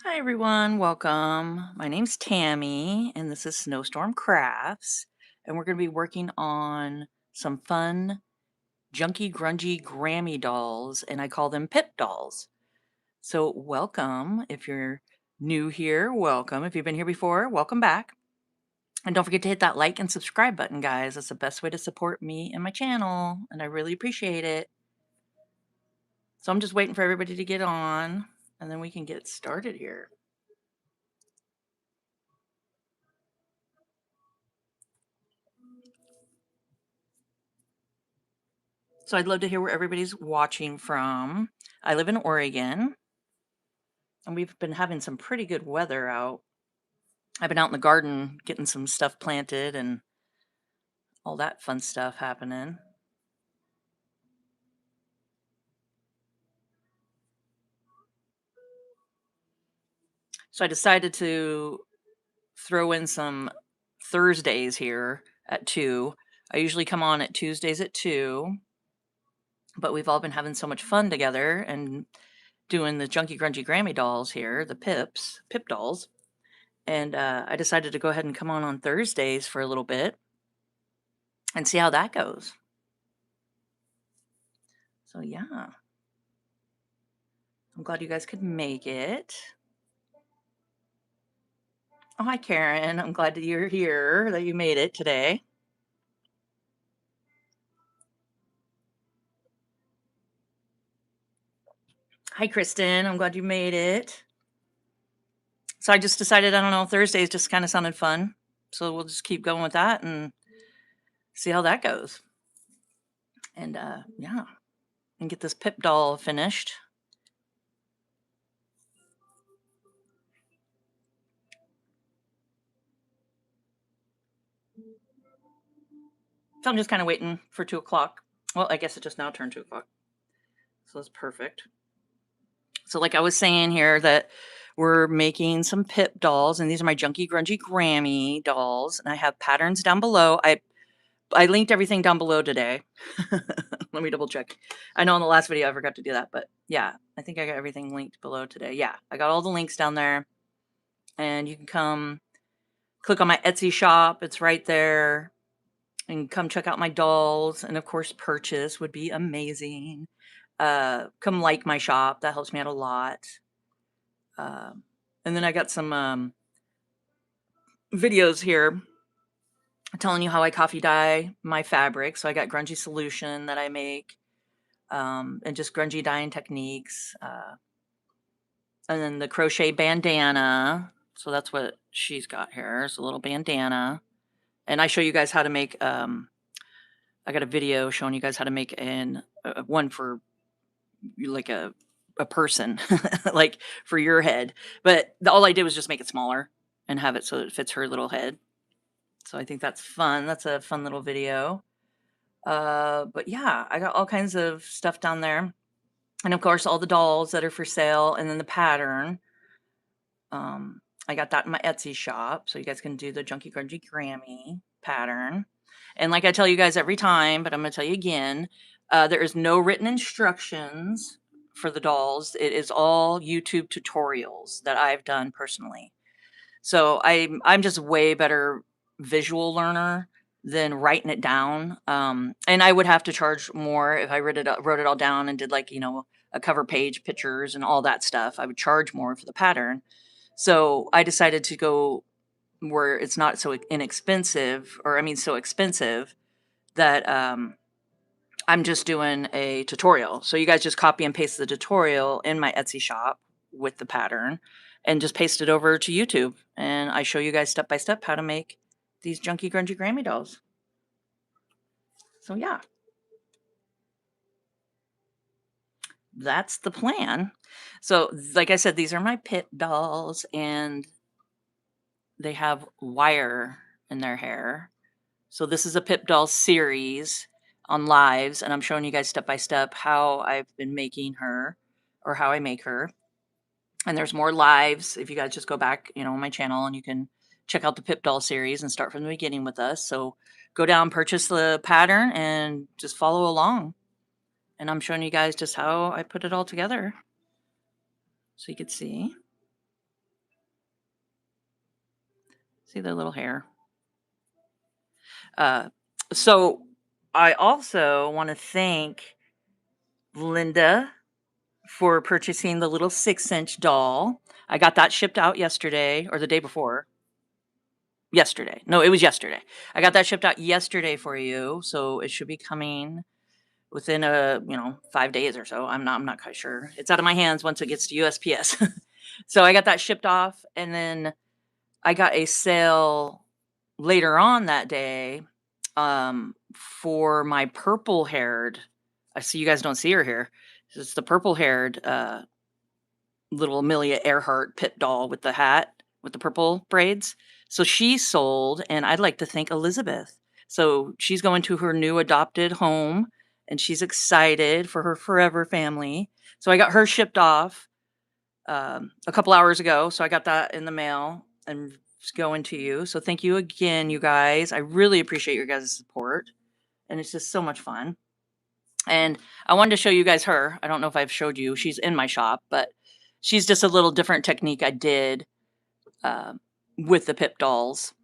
Hi everyone, welcome. My name's Tammy and this is Snowstorm Crafts, and we're going to be working on some fun junky grungy Grammy dolls, and I call them Pip dolls. So welcome. If you're new here, welcome. If you've been here before, welcome back. And don't forget to hit that like and subscribe button, guys. That's the best way to support me and my channel, and I really appreciate it. So I'm just waiting for everybody to get on, and then we can get started here. So I'd love to hear where everybody's watching from. I live in Oregon, and we've been having some pretty good weather out. I've been out in the garden getting some stuff planted and all that fun stuff happening. So I decided to throw in some Thursdays here at 2. I usually come on at Tuesdays at 2, but we've all been having so much fun together and doing the Junky Grungy Grammy dolls here, the Pip dolls. And I decided to go ahead and come on Thursdays for a little bit and see how that goes. So yeah, I'm glad you guys could make it. Oh, hi, Karen. I'm glad that you're here, that you made it today. Hi, Kristen. I'm glad you made it. So I just decided, I don't know, Thursdays just kind of sounded fun. So we'll just keep going with that and see how that goes. And yeah, and get this Pip doll finished. So I'm just kind of waiting for 2 o'clock. Well, I guess it just now turned 2 o'clock. So that's perfect. So like I was saying here that we're making some Pip dolls, and these are my Junky Grungy Grammy dolls, and I have patterns down below. I linked everything down below today. Let me double check. I know in the last video I forgot to do that, but yeah, I think I got everything linked below today. Yeah, I got all the links down there, and you can come click on my Etsy shop. It's right there, and come check out my dolls, and of course purchase would be amazing. Come like my shop. That helps me out a lot. And then I got some videos here telling you how I coffee dye my fabric. So I got grungy solution that I make, and just grungy dyeing techniques. And then the crochet bandana. So that's what she's got here. It's a little bandana. And I show you guys how to make, I got a video showing you guys how to make one for like a person, like for your head. But all I did was just make it smaller and have it so it fits her little head. So I think that's fun. That's a fun little video. But yeah, I got all kinds of stuff down there. And of course, all the dolls that are for sale, and then the pattern. I got that in my Etsy shop, so you guys can do the Junky Grungy Grammy pattern. And like I tell you guys every time, but I'm going to tell you again, there is no written instructions for the dolls. It is all YouTube tutorials that I've done personally. So I'm just way better visual learner than writing it down. And I would have to charge more if I wrote it all down and did, like, a cover page, pictures and all that stuff. I would charge more for the pattern. So I decided to go where it's not so inexpensive, or I mean so expensive, that I'm just doing a tutorial. So you guys just copy and paste the tutorial in my Etsy shop with the pattern and just paste it over to YouTube. And I show you guys step by step how to make these Junky Grungy Grammy dolls. So yeah, that's the plan. So like I said, these are my Pip dolls, and they have wire in their hair. So this is a Pip doll series on lives, and I'm showing you guys step by step how I've been making her, or how I make her. And there's more lives if you guys just go back, on my channel, and you can check out the Pip doll series and start from the beginning with us. So go down, purchase the pattern, and just follow along. And I'm showing you guys just how I put it all together, so you could see. See their little hair. So I also want to thank Linda for purchasing the little 6-inch doll. I got that shipped out yesterday or the day before. Yesterday. No, it was yesterday. I got that shipped out yesterday for you, so it should be coming within 5 days or so. I'm not quite sure. It's out of my hands once it gets to USPS. So I got that shipped off, and then I got a sale later on that day for my purple-haired. I see you guys don't see her here. It's the purple-haired little Amelia Earhart pit doll with the hat with the purple braids. So she sold, and I'd like to thank Elizabeth. So she's going to her new adopted home, and she's excited for her forever family. So I got her shipped off a couple hours ago. So I got that in the mail and it's going to you. So thank you again, you guys. I really appreciate your guys' support, and it's just so much fun. And I wanted to show you guys her. I don't know if I've showed you. She's in my shop, but she's just a little different technique I did uh, with the Pip dolls.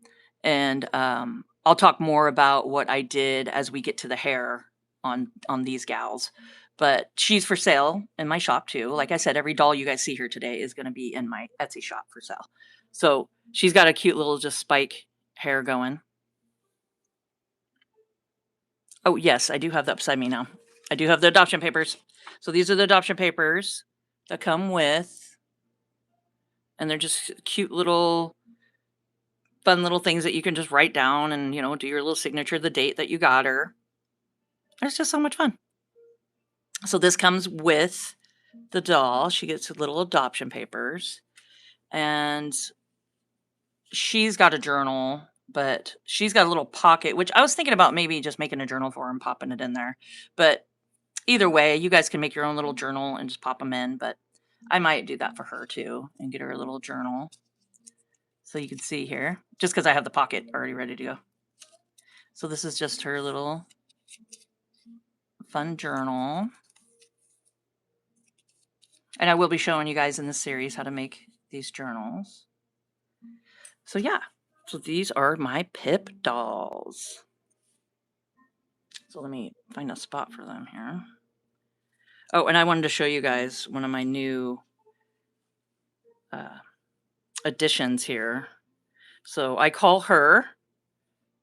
And I'll talk more about what I did as we get to the hair on these gals. But she's for sale in my shop too. Like I said, every doll you guys see here today is going to be in my Etsy shop for sale. So she's got a cute little just spike hair going. Oh, yes, I do have that beside me now. I do have the adoption papers. So these are the adoption papers that come with, and they're just cute little, fun little things that you can just write down and, do your little signature, the date that you got her. It's just so much fun. So this comes with the doll. She gets little adoption papers, and she's got a journal, but she's got a little pocket, which I was thinking about maybe just making a journal for her and popping it in there. But either way, you guys can make your own little journal and just pop them in, but I might do that for her too and get her a little journal. So you can see here, just because I have the pocket already ready to go. So this is just her little fun journal. And I will be showing you guys in this series how to make these journals. So yeah, so these are my Pip dolls. So let me find a spot for them here. Oh, and I wanted to show you guys one of my new additions here. So I call her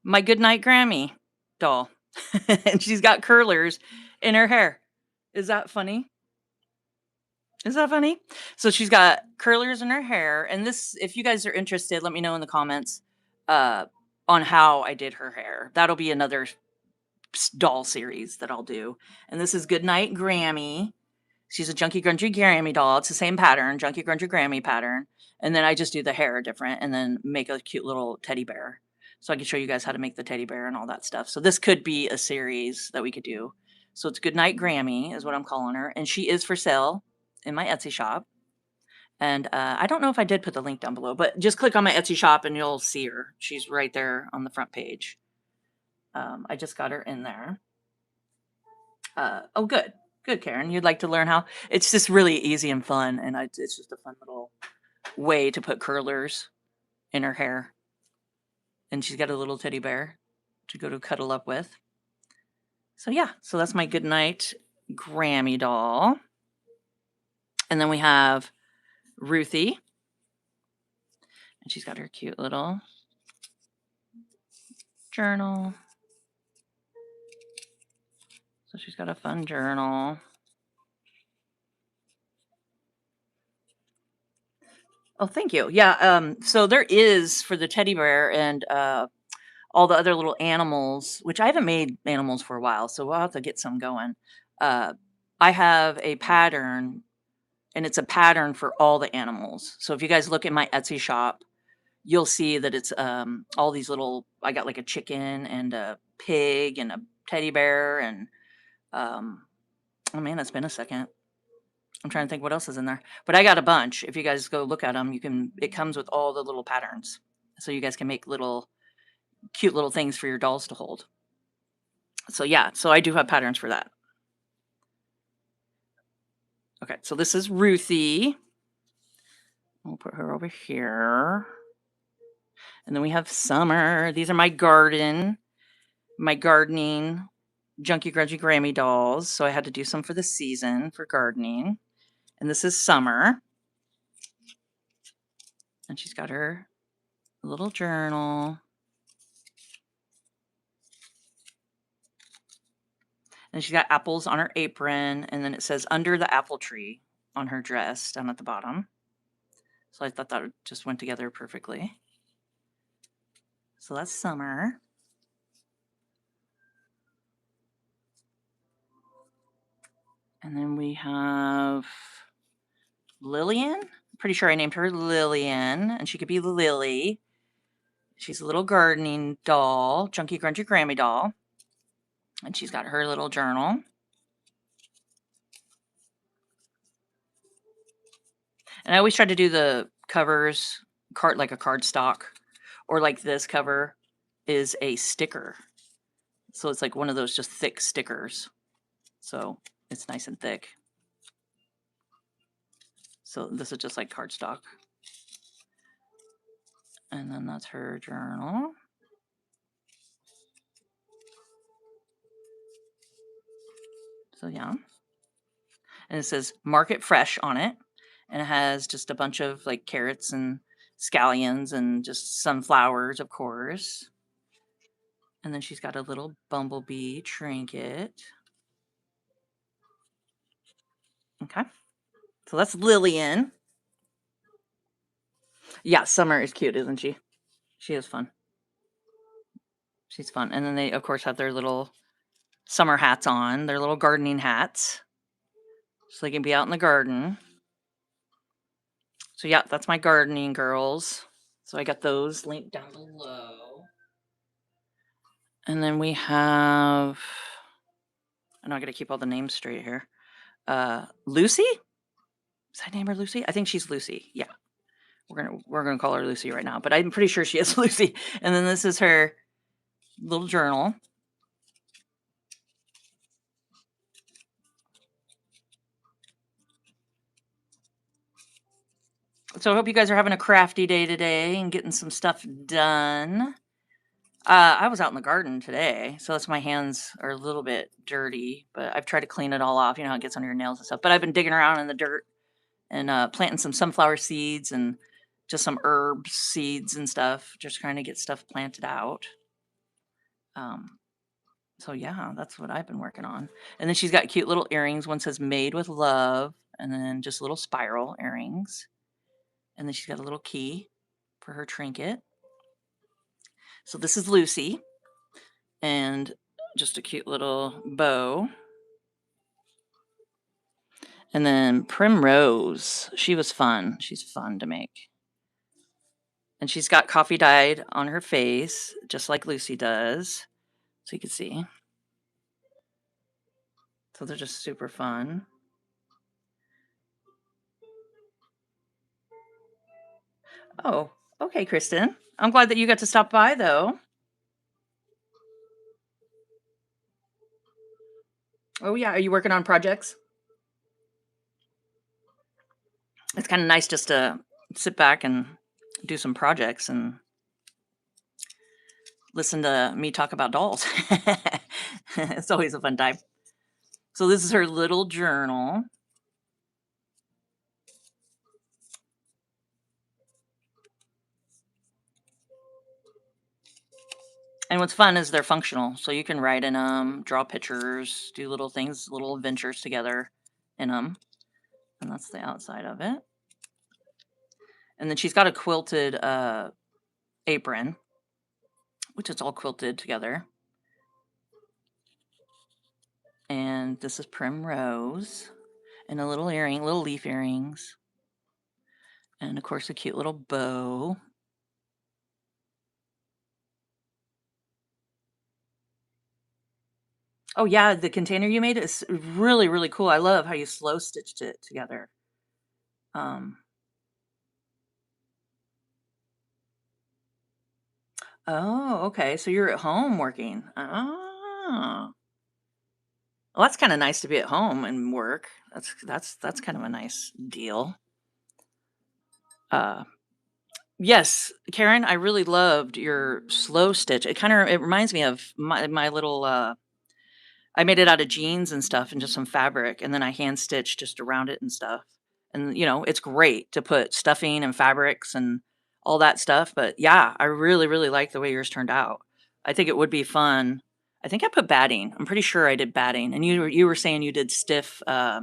my Goodnight Grammy doll. And she's got curlers in her hair. Is that funny? Is that funny? So she's got curlers in her hair. And this, if you guys are interested, let me know in the comments on how I did her hair. That'll be another doll series that I'll do. And this is Goodnight Grammy. She's a Junky Grungy Grammy doll. It's the same pattern, Junky Grungy Grammy pattern. And then I just do the hair different and then make a cute little teddy bear. So I can show you guys how to make the teddy bear and all that stuff. So this could be a series that we could do. So it's Goodnight Grammy is what I'm calling her. And she is for sale in my Etsy shop. And I don't know if I did put the link down below, but just click on my Etsy shop and you'll see her. She's right there on the front page. I just got her in there. Oh, good. Good, Karen. You'd like to learn how? It's just really easy and fun. And it's just a fun little way to put curlers in her hair. And she's got a little teddy bear to go to cuddle up with. So yeah, so that's my Goodnight Grammy doll. And then we have Ruthie. And she's got her cute little journal. So she's got a fun journal. Oh, thank you. Yeah, so there is for the teddy bear and all the other little animals, which I haven't made animals for a while, so we'll have to get some going. I have a pattern, and it's a pattern for all the animals. So if you guys look at my Etsy shop, you'll see that it's all these little, I got like a chicken and a pig and a teddy bear and, oh man, it's been a second. I'm trying to think what else is in there. But I got a bunch. If you guys go look at them, it comes with all the little patterns. So you guys can make cute little things for your dolls to hold. So yeah, so I do have patterns for that. Okay, so this is Ruthie. We'll put her over here. And then we have summer. These are my gardening Junky Grungy Grammy dolls. So I had to do some for the season for gardening. And this is summer. And she's got her little journal. And she's got apples on her apron. And then it says under the apple tree on her dress down at the bottom. So I thought that just went together perfectly. So that's summer. And then we have Lillian. I'm pretty sure I named her Lillian, and she could be Lily. She's a little gardening doll, Junky Grungy Grammy doll. And she's got her little journal. And I always try to do the covers like a cardstock, or like this cover is a sticker. So it's like one of those just thick stickers. So it's nice and thick. So this is just like cardstock. And then that's her journal. So yeah. And it says Market Fresh on it. And it has just a bunch of like carrots and scallions and just sunflowers, of course. And then she's got a little bumblebee trinket. Okay. So that's Lillian. Yeah, Summer is cute, isn't she? She is fun. She's fun. And then they, of course, have their little summer hats on, their little gardening hats. So they can be out in the garden. So yeah, that's my gardening girls. So I got those linked down below. And then we have, I know I got to keep all the names straight here. Lucy? Is that name her Lucy? I think she's Lucy. Yeah. We're gonna call her Lucy right now, but I'm pretty sure she is Lucy. And then this is her little journal. So I hope you guys are having a crafty day today and getting some stuff done. I was out in the garden today, so that's my hands are a little bit dirty, but I've tried to clean it all off. You know how it gets under your nails and stuff. But I've been digging around in the dirt and planting some sunflower seeds and just some herb seeds and stuff, just trying to get stuff planted out. So yeah, that's what I've been working on. And then she's got cute little earrings. One says made with love, and then just little spiral earrings. And then she's got a little key for her trinket. So this is Lucy, and just a cute little bow. And then Primrose, she was fun. She's fun to make. And she's got coffee dyed on her face, just like Lucy does. So you can see. So they're just super fun. Oh, okay, Kristen. I'm glad that you got to stop by, though. Oh, yeah. Are you working on projects? It's kind of nice just to sit back and do some projects and listen to me talk about dolls. It's always a fun time. So this is her little journal. And what's fun is they're functional. So you can write in them, draw pictures, do little things, little adventures together in them. And that's the outside of it. And then she's got a quilted apron, which is all quilted together. And this is Primrose. And a little earring, little leaf earrings. And of course, a cute little bow. Oh yeah, the container you made is really, really cool. I love how you slow stitched it together. Oh, okay. So you're at home working. Oh. Well, that's kind of nice to be at home and work. That's kind of a nice deal. Uh, Yes, Karen, I really loved your slow stitch. It reminds me of my little, I made it out of jeans and stuff and just some fabric, and then I hand stitched just around it and stuff. And, it's great to put stuffing and fabrics and all that stuff, but yeah, I really, really like the way yours turned out. I think it would be fun. I think I put batting. I'm pretty sure I did batting, and you were saying you did stiff, uh,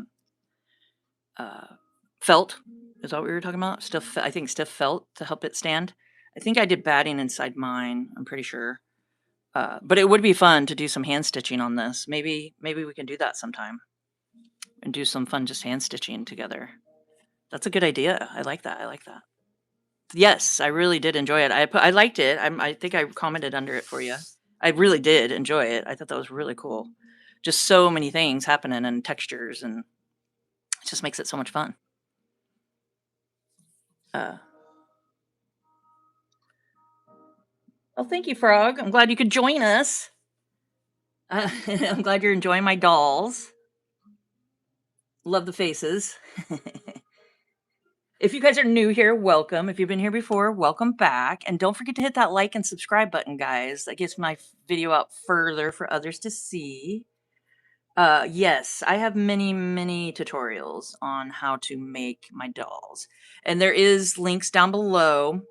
felt. Is that what we were talking about? I think stiff felt to help it stand. I think I did batting inside mine. I'm pretty sure. But it would be fun to do some hand stitching on this. Maybe we can do that sometime and do some fun just hand stitching together. That's a good idea. I like that. I like that. Yes, I really did enjoy it. I liked it. I think I commented under it for you. I really did enjoy it. I thought that was really cool. Just so many things happening and textures, and it just makes it so much fun. Uh, well, thank you, Frog. I'm glad you could join us. I'm glad you're enjoying my dolls. Love the faces. If you guys are new here, welcome. If you've been here before, welcome back. And don't forget to hit that like and subscribe button, guys. That gets my video out further for others to see. Yes, I have many, many tutorials on how to make my dolls. And there is links down below.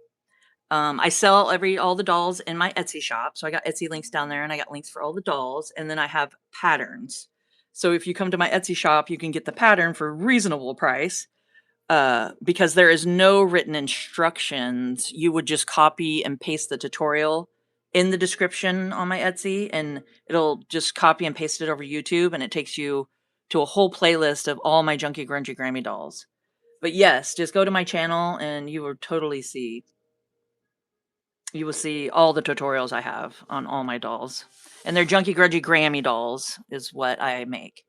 I sell all the dolls in my Etsy shop. So I got Etsy links down there, and I got links for all the dolls. And then I have patterns. So if you come to my Etsy shop, you can get the pattern for a reasonable price. Because there is no written instructions. You would just copy and paste the tutorial in the description on my Etsy, and it'll just copy and paste it over YouTube, and it takes you to a whole playlist of all my Junky Grungy Grammy dolls. But yes, just go to my channel and you will totally see. You will see all the tutorials I have on all my dolls. And they're Junky Grungy Grammy dolls is what I make.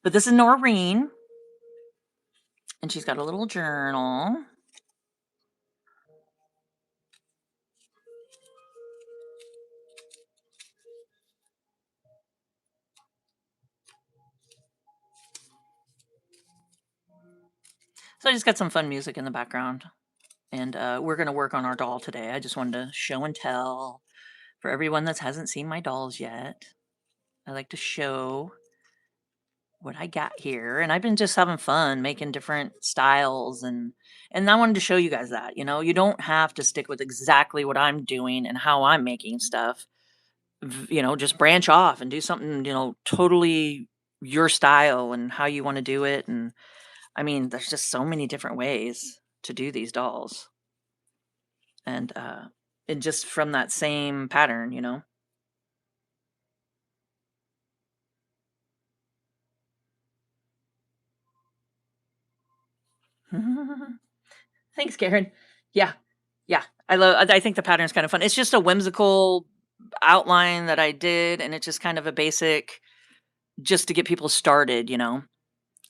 But this is Noreen. And she's got a little journal. So I just got some fun music in the background. And we're going to work on our doll today. I just wanted to show and tell for everyone that hasn't seen my dolls yet. I like to show what I got here. And I've been just having fun making different styles. And I wanted to show you guys that, you don't have to stick with exactly what I'm doing and how I'm making stuff. Just branch off and do something, totally your style and how you want to do it. And I mean, there's just so many different ways to do these dolls. And just from that same pattern. Thanks, Karen. Yeah. Yeah. I think the pattern's kind of fun. It's just a whimsical outline that I did, and it's just kind of a basic just to get people started.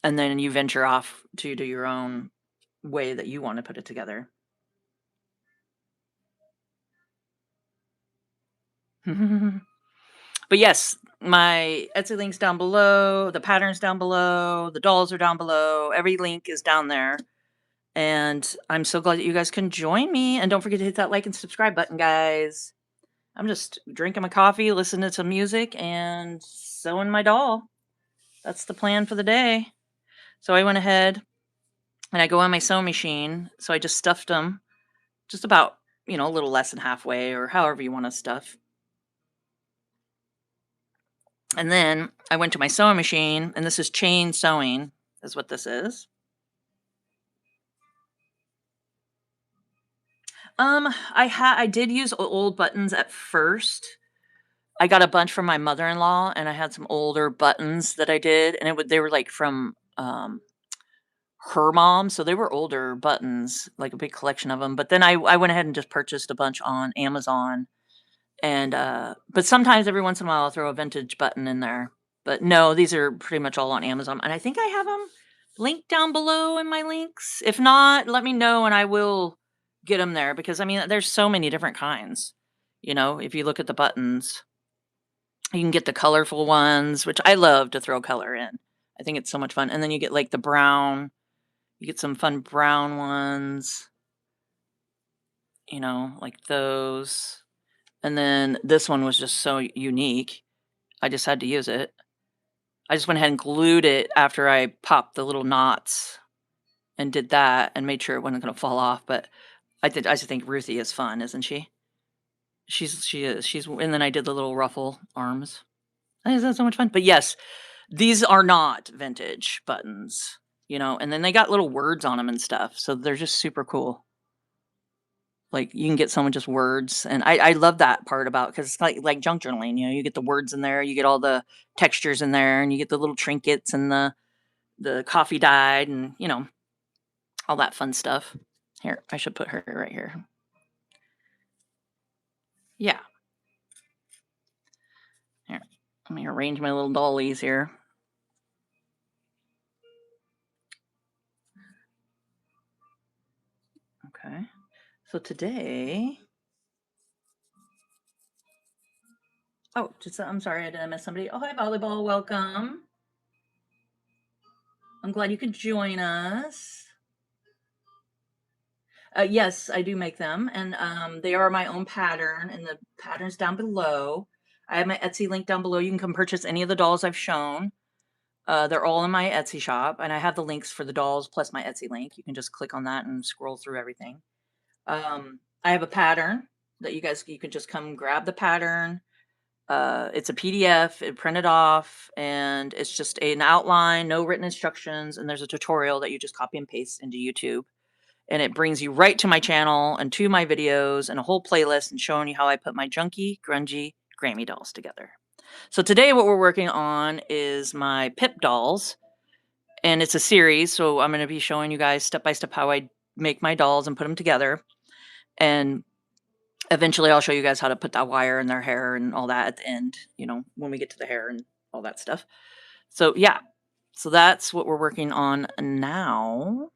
And then you venture off to do your own way that you want to put it together. But yes, my Etsy link's down below, the pattern's down below, the dolls are down below, every link is down there. And I'm so glad that you guys can join me. And don't forget to hit that like and subscribe button, guys. I'm just drinking my coffee, listening to some music, and sewing my doll. That's the plan for the day. So I went ahead and I go on my sewing machine. So I just stuffed them just about, a little less than halfway, or however you want to stuff. And then I went to my sewing machine, and this is chain sewing, is what this is. I did use old buttons at first. I got a bunch from my mother-in-law, and I had some older buttons that I did, and they were like from her mom, so they were older buttons, like a big collection of them. But then I went ahead and just purchased a bunch on Amazon, and but sometimes every once in a while I'll throw a vintage button in there. But no, these are pretty much all on Amazon, and I think I have them linked down below in my links. If not, let me know and I will get them there, because I mean, there's so many different kinds. If you look at the buttons, you can get the colorful ones, which I love to throw color in. I think it's so much fun. And then you get like the brown, you get some fun brown ones. you know, like those. And then this one was just so unique. I just had to use it. I just went ahead and glued it after I popped the little knots and did that and made sure it wasn't gonna fall off, but I just think Ruthie is fun, isn't she? She is, and then I did the little ruffle arms. I think that's so much fun, but yes, these are not vintage buttons, you know, and then they got little words on them and stuff, so they're just super cool. Like, you can get someone just words, and I love that part about, because it's like junk journaling, you know, you get the words in there, you get all the textures in there, and you get the little trinkets and the coffee dyed and, you know, all that fun stuff. Here, I should put her right here. Yeah. Here, let me arrange my little dollies here. Okay. So today, oh, just I'm sorry, did I miss somebody? Oh, hi, volleyball, welcome. I'm glad you could join us. Yes, I do make them, and they are my own pattern, and the pattern's down below. I have my Etsy link down below. You can come purchase any of the dolls I've shown. They're all in my Etsy shop, and I have the links for the dolls plus my Etsy link. You can just click on that and scroll through everything. I have a pattern that you can just come grab the pattern. It's a PDF, it printed off, and it's just an outline, no written instructions, and there's a tutorial that you just copy and paste into YouTube. And it brings you right to my channel and to my videos and a whole playlist and showing you how I put my junky, grungy Grammy dolls together. So today what we're working on is my Pip dolls, and it's a series, so I'm going to be showing you guys step by step how I make my dolls and put them together. And eventually I'll show you guys how to put that wire in their hair and all that at the end, you know, when we get to the hair and all that stuff. So yeah, so that's what we're working on now.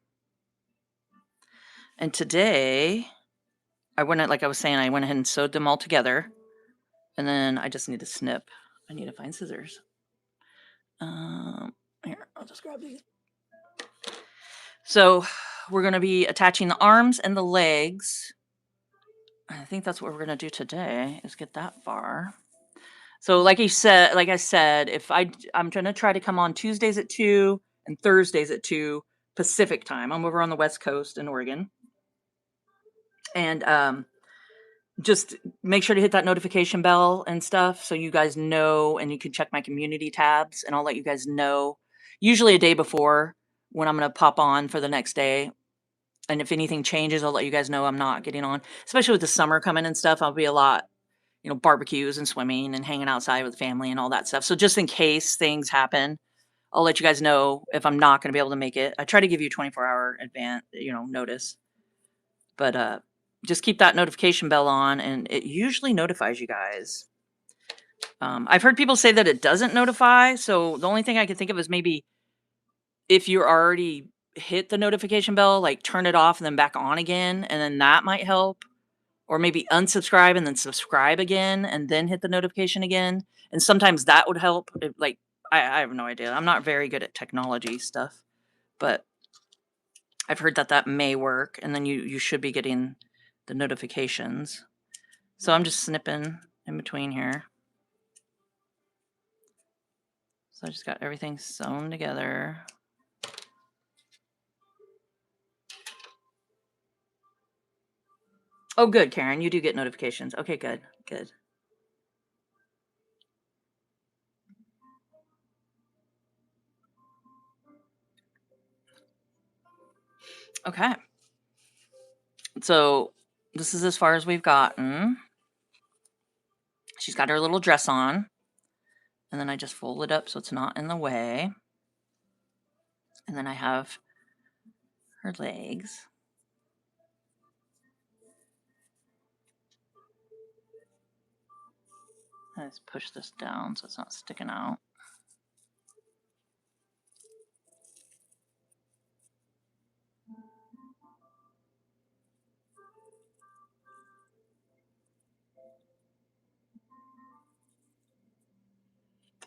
And today like I was saying, I went ahead and sewed them all together, and then I just need to snip. I need to find scissors. Here, I'll just grab these. So we're going to be attaching the arms and the legs. I think that's what we're going to do today, is get that far. So like I said, I'm going to try to come on Tuesdays at 2 and Thursdays at 2 Pacific time. I'm over on the West Coast in Oregon. And just make sure to hit that notification bell and stuff so you guys know, and you can check my community tabs, and I'll let you guys know usually a day before when I'm going to pop on for the next day. And if anything changes, I'll let you guys know I'm not getting on, especially with the summer coming and stuff. I'll be a lot, you know, barbecues and swimming and hanging outside with family and all that stuff. So just in case things happen, I'll let you guys know if I'm not going to be able to make it. I try to give you 24-hour advance, you know, notice. But just keep that notification bell on, and it usually notifies you guys. I've heard people say that it doesn't notify, so the only thing I can think of is maybe if you're already hit the notification bell, like turn it off and then back on again, and then that might help. Or maybe unsubscribe and then subscribe again and then hit the notification again. And sometimes that would help. I have no idea. I'm not very good at technology stuff, but I've heard that may work, and then you should be getting the notifications. So I'm just snipping in between here. So I just got everything sewn together. Oh, good, Karen. You do get notifications. Okay, good, good. Okay. So this is as far as we've gotten. She's got her little dress on. And then I just fold it up so it's not in the way. And then I have her legs. I just push this down so it's not sticking out.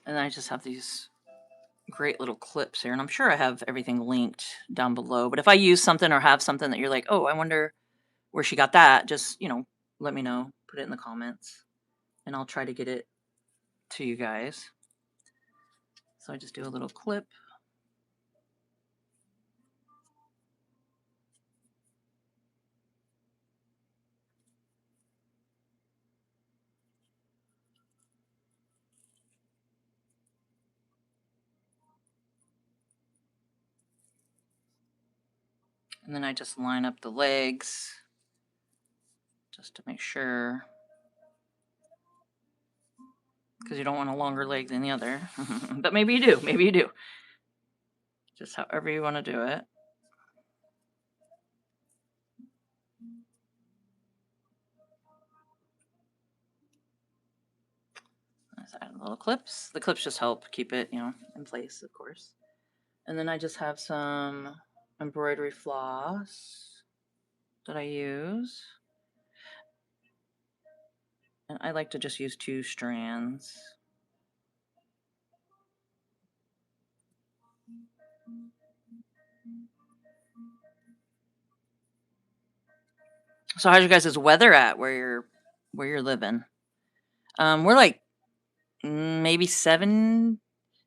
And then I just have these great little clips here. And I'm sure I have everything linked down below. But if I use something or have something that you're like, oh, I wonder where she got that, just, let me know. Put it in the comments, and I'll try to get it to you guys. So I just do a little clip. And then I just line up the legs just to make sure, because you don't want a longer leg than the other. But maybe you do. Maybe you do. Just however you want to do it. Let's add little clips. The clips just help keep it, in place, of course. And then I just have some embroidery floss that I use. And I like to just use 2 strands. So how's your guys' weather at where you're living? We're like maybe 70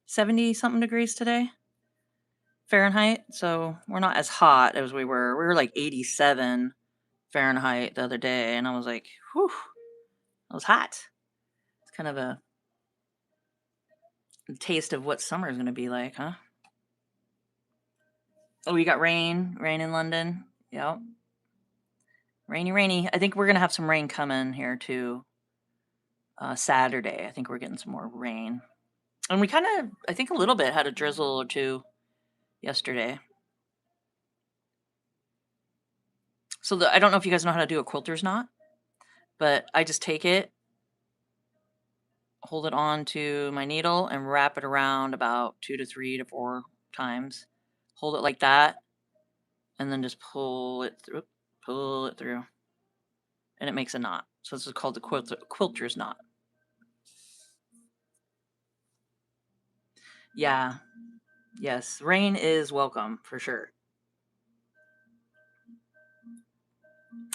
something degrees today, Fahrenheit. So we're not as hot as we were. We were like 87 Fahrenheit the other day, and I was like, whew, it was hot. It's kind of a taste of what summer is going to be like, huh? Oh, you got rain in London. Yep. Rainy. I think we're going to have some rain coming here too. Saturday, I think we're getting some more rain. And we kind of, I think a little bit had a drizzle or two yesterday. So I don't know if you guys know how to do a quilter's knot, but I just take it, hold it on to my needle, and wrap it around about 2 to 3 to 4 times. Hold it like that, and then just pull it through, and it makes a knot. So this is called the quilter's knot. Yeah. Yes, rain is welcome for sure.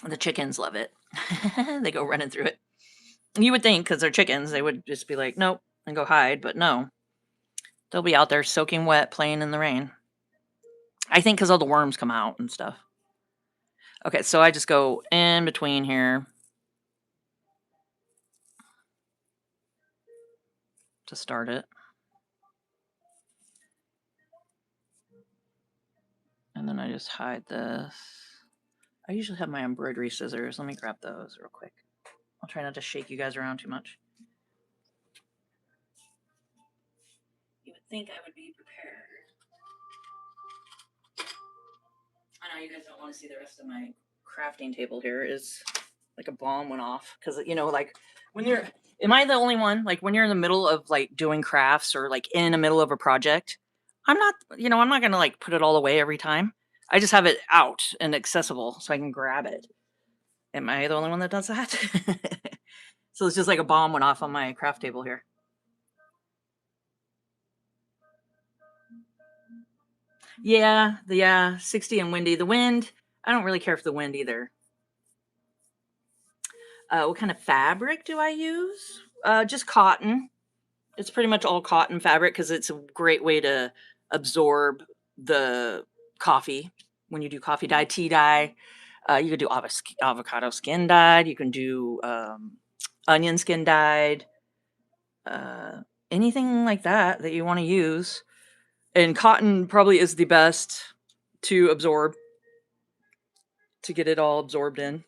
The chickens love it. They go running through it. You would think, because they're chickens, they would just be like, nope, and go hide, but no. They'll be out there soaking wet, playing in the rain. I think because all the worms come out and stuff. Okay, so I just go in between here to start it. And then I just hide this. I usually have my embroidery scissors. Let me grab those real quick. I'll try not to shake you guys around too much. You would think I would be prepared. I know you guys don't want to see the rest of my crafting table here. Is like a bomb went off. Because, like when you're, am I the only one? Like when you're in the middle of like doing crafts or like in the middle of a project, I'm not going to like put it all away every time. I just have it out and accessible so I can grab it. Am I the only one that does that? So it's just like a bomb went off on my craft table here. Yeah, 60 and windy. The wind, I don't really care for the wind either. What kind of fabric do I use? Just cotton. It's pretty much all cotton fabric because it's a great way to absorb the coffee when you do coffee dye, tea dye. You could do avocado skin dyed. You can do onion skin dyed. Anything like that you want to use. And cotton probably is the best to absorb, to get it all absorbed in.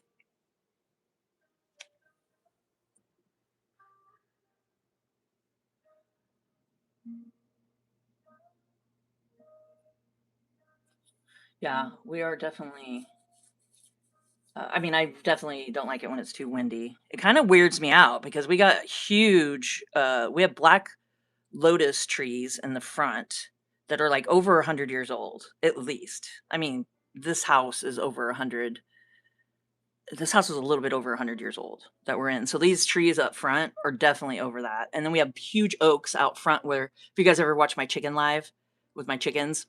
Yeah, we are definitely. I definitely don't like it when it's too windy. It kind of weirds me out because we got huge. We have black lotus trees in the front that are like over 100 years old, at least. This house is over 100. This house is a little bit over 100 years old that we're in. So these trees up front are definitely over that. And then we have huge oaks out front where, if you guys ever watch my chicken live with my chickens,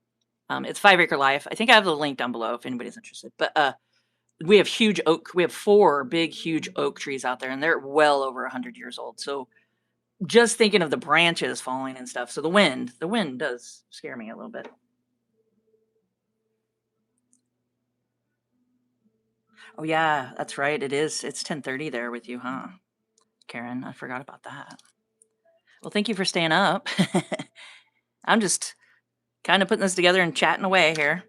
it's 5 Acre Life. I think I have the link down below if anybody's interested. But we have huge oak. We have 4 big, huge oak trees out there, and they're well over 100 years old. So just thinking of the branches falling and stuff. So the wind does scare me a little bit. Oh yeah, that's right. It is. It's 10:30 there with you, huh, Karen? I forgot about that. Well, thank you for staying up. I'm just kind of putting this together and chatting away here.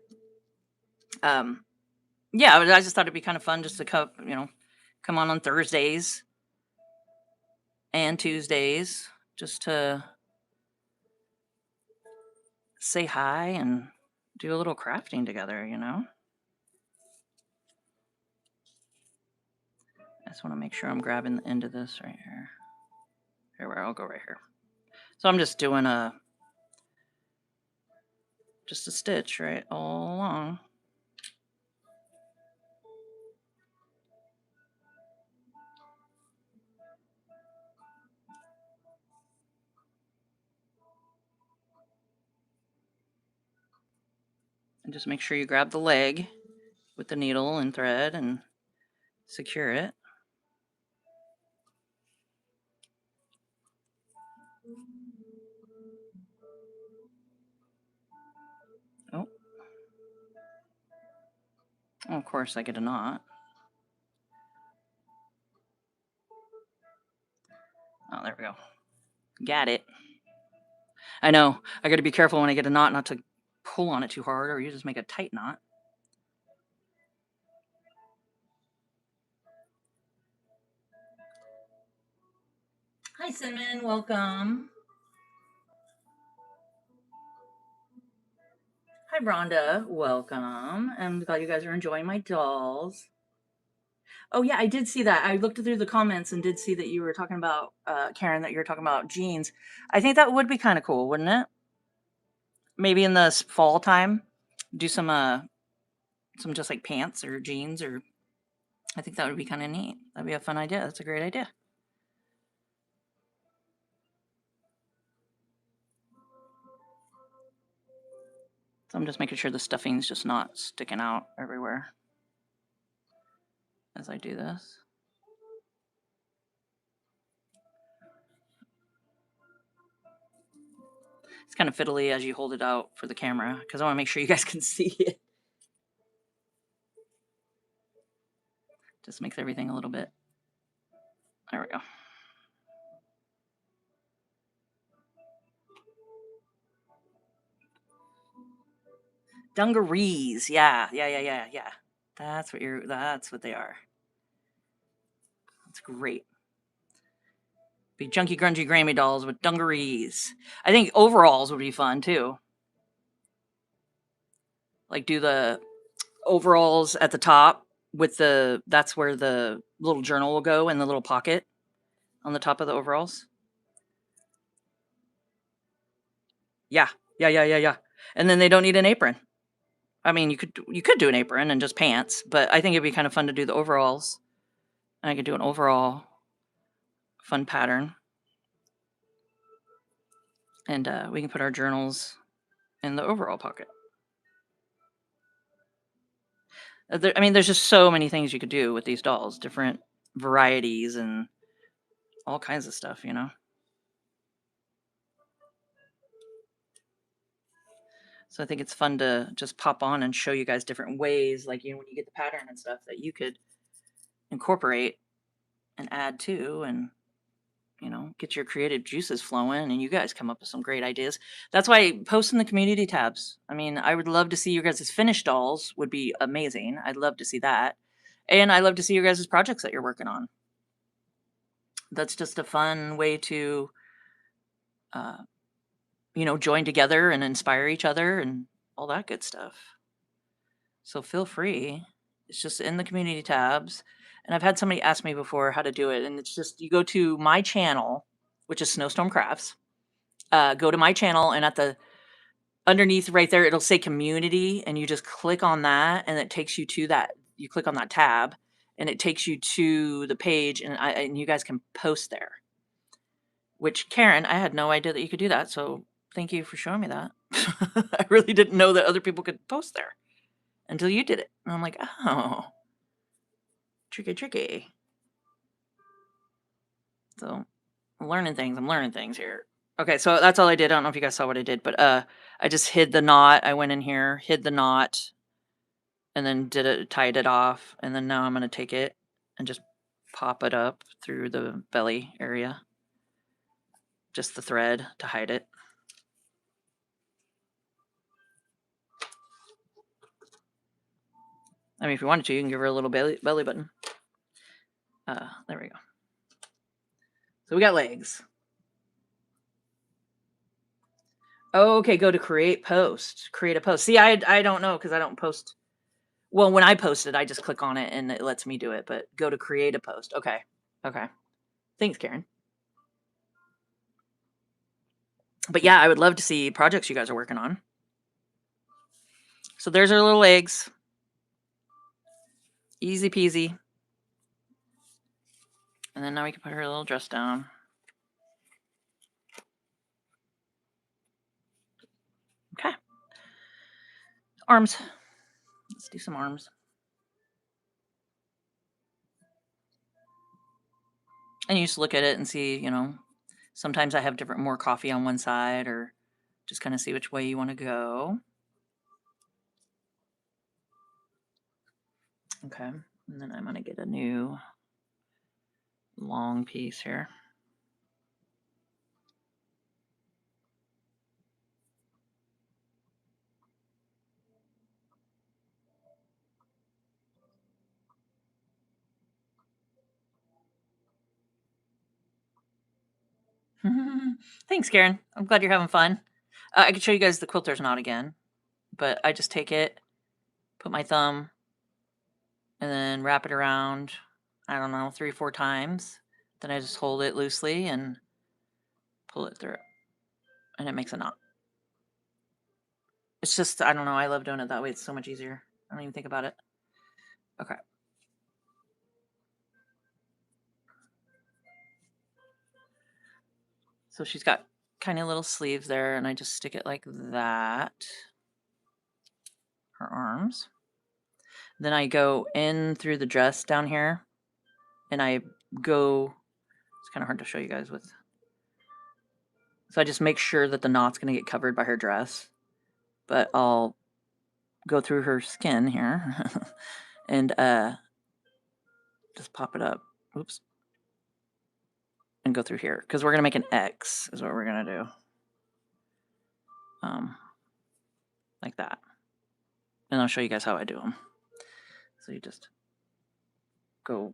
Yeah, I just thought it'd be kind of fun just to come on Thursdays and Tuesdays just to say hi and do a little crafting together. I just want to make sure I'm grabbing the end of this right here. Here, I'll go right here. So I'm just doing just a stitch right all along. And just make sure you grab the leg with the needle and thread and secure it. Oh, of course I get a knot. Oh, there we go. Got it. I know. I got to be careful when I get a knot not to pull on it too hard, or you just make a tight knot. Hi, Cinnamon. Welcome. Hi, Rhonda. Welcome. I'm glad you guys are enjoying my dolls. Oh, yeah, I did see that. I looked through the comments and did see that you were talking about, Karen, that you were talking about jeans. I think that would be kind of cool, wouldn't it? Maybe in the fall time, do some just like pants or jeans, or I think that would be kind of neat. That'd be a fun idea. That's a great idea. So I'm just making sure the stuffing's just not sticking out everywhere as I do this. It's kind of fiddly as you hold it out for the camera because I want to make sure you guys can see it. Just makes everything a little bit. There we go. Dungarees. Yeah. That's what they are. That's great. Be junky, grungy Grammy dolls with dungarees. I think overalls would be fun too. Like do the overalls at the top with that's where the little journal will go in the little pocket on the top of the overalls. Yeah. And then they don't need an apron. I mean, you could do an apron and just pants, but I think it'd be kind of fun to do the overalls. And I could do an overall fun pattern. And we can put our journals in the overall pocket. I mean, there's just so many things you could do with these dolls, different varieties and all kinds of stuff. So I think it's fun to just pop on and show you guys different ways, like when you get the pattern and stuff that you could incorporate and add to, and get your creative juices flowing, and you guys come up with some great ideas. That's why post in the community tabs. I mean, I would love to see your guys' finished dolls. Would be amazing. I'd love to see that. And I love to see your guys' projects that you're working on. That's just a fun way to, join together and inspire each other and all that good stuff. So feel free. It's just in the community tabs. And I've had somebody ask me before how to do it. And it's just, you go to my channel, which is Snowstorm Crafts. Go to my channel, and underneath right there, it'll say community, and you just click on that, and it takes you to that. You click on that tab, and it takes you to the page, and you guys can post there. Which, Karen, I had no idea that you could do that, so thank you for showing me that. I really didn't know that other people could post there until you did it. And I'm like, oh, Tricky, tricky. So I'm learning things. I'm learning things here. Okay, so that's all I did. I don't know if you guys saw what I did, but I just hid the knot. I went in here, hid the knot, and then tied it off. And then now I'm gonna take it and just pop it up through the belly area. Just the thread to hide it. I mean, if you wanted to, you can give her a little belly button. There we go. So we got legs. Okay, go to create post. Create a post. See, I don't know because I don't post. Well, when I post it, I just click on it and it lets me do it. But go to create a post. Okay. Okay. Thanks, Karen. But yeah, I would love to see projects you guys are working on. So there's our little legs. Easy peasy. And then now we can put her little dress down. Okay. Arms. Let's do some arms. And you just look at it and see, you know, sometimes I have more coffee on one side, or just kind of see which way you want to go. Okay. And then I'm going to get a new long piece here. Thanks, Karen. I'm glad you're having fun. I can show you guys the quilter's knot again, but I just take it, put my thumb, and then wrap it around, I don't know, 3 or 4 times. Then I just hold it loosely and pull it through. And it makes a knot. It's just, I don't know, I love doing it that way. It's so much easier. I don't even think about it. Okay. So she's got kind of little sleeves there, and I just stick it like that. Her arms. Then I go in through the dress down here, and I go, it's kind of hard to show you guys with. So I just make sure that the knot's going to get covered by her dress, but I'll go through her skin here and just pop it up. Oops. And go through here, because we're going to make an X is what we're going to do. Like that. And I'll show you guys how I do them. So you just go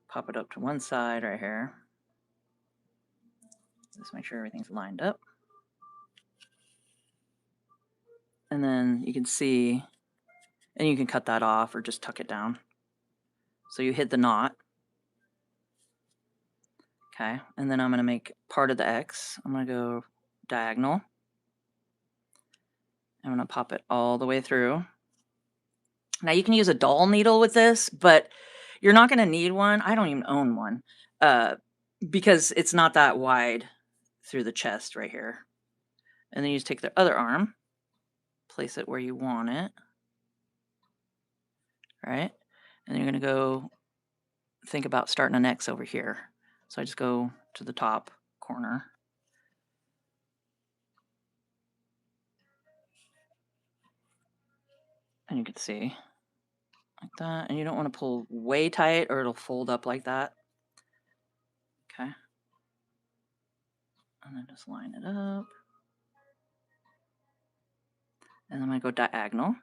pop it up to one side right here. Just make sure everything's lined up. And then you can see, and you can cut that off or just tuck it down. So you hit the knot. Okay, and then I'm going to make part of the X. I'm going to go diagonal. I'm going to pop it all the way through. Now you can use a doll needle with this, but you're not going to need one. I don't even own one because it's not that wide through the chest right here. And then you just take the other arm, place it where you want it. Right? And you're going to go think about starting an X over here. So I just go to the top corner. And you can see like that. And you don't want to pull way tight or it'll fold up like that. Okay. And then just line it up. And then I'm going to go diagonal.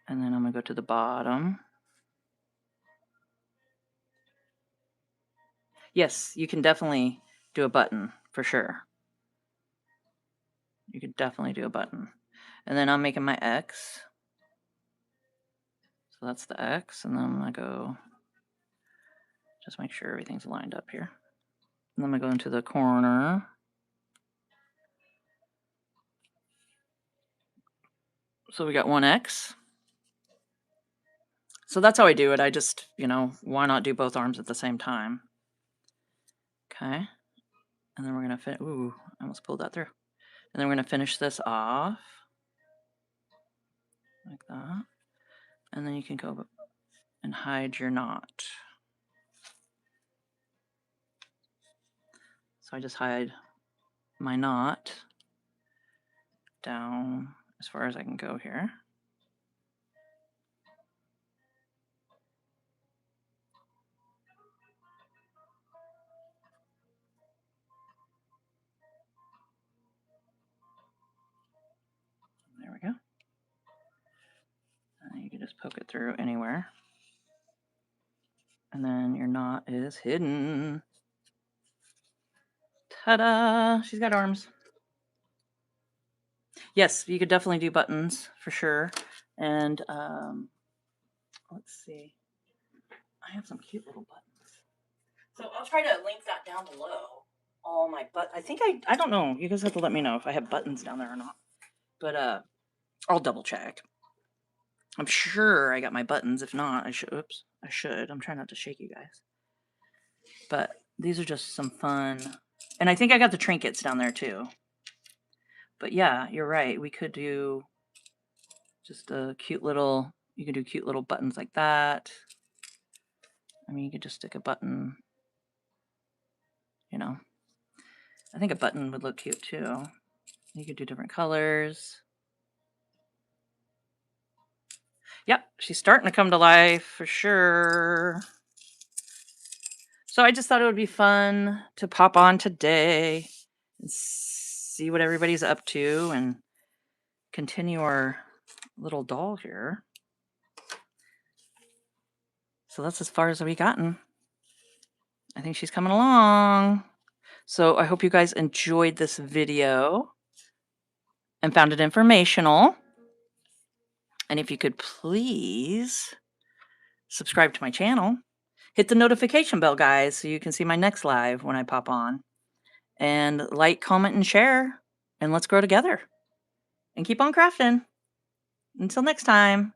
And then I'm going to go to the bottom. Yes, you can definitely do a button for sure. You could definitely do a button. And then I'm making my X. So that's the X. And then I'm going to go just make sure everything's lined up here. And then I'm going to go into the corner. So we got one X. So that's how I do it. I just, you know, why not do both arms at the same time? Okay. And then we're going to finish. Ooh, I almost pulled that through. And then we're going to finish this off. like that. And then you can go and hide your knot. So I just hide my knot down as far as I can go here. There we go. And you can just poke it through anywhere. And then your knot is hidden. Ta-da! She's got arms. Yes, you could definitely do buttons for sure. And let's see. I have some cute little buttons. So I'll try to link that down below. All my I think I don't know. You guys have to let me know if I have buttons down there or not. But I'll double check. I'm sure I got my buttons. If not, I should. Oops, I should. I'm trying not to shake you guys. But these are just some fun. And I think I got the trinkets down there too. But yeah, you're right. We could do just a cute little, you could do cute little buttons like that. I mean, you could just stick a button, you know. I think a button would look cute too. You could do different colors. Yep, she's starting to come to life for sure. So I just thought it would be fun to pop on today and see what everybody's up to and continue our little doll here. So that's as far as we've gotten. I think she's coming along. So I hope you guys enjoyed this video and found it informational. And if you could please subscribe to my channel, hit the notification bell, guys, so you can see my next live when I pop on. And like, comment, and share. And let's grow together. And keep on crafting. Until next time.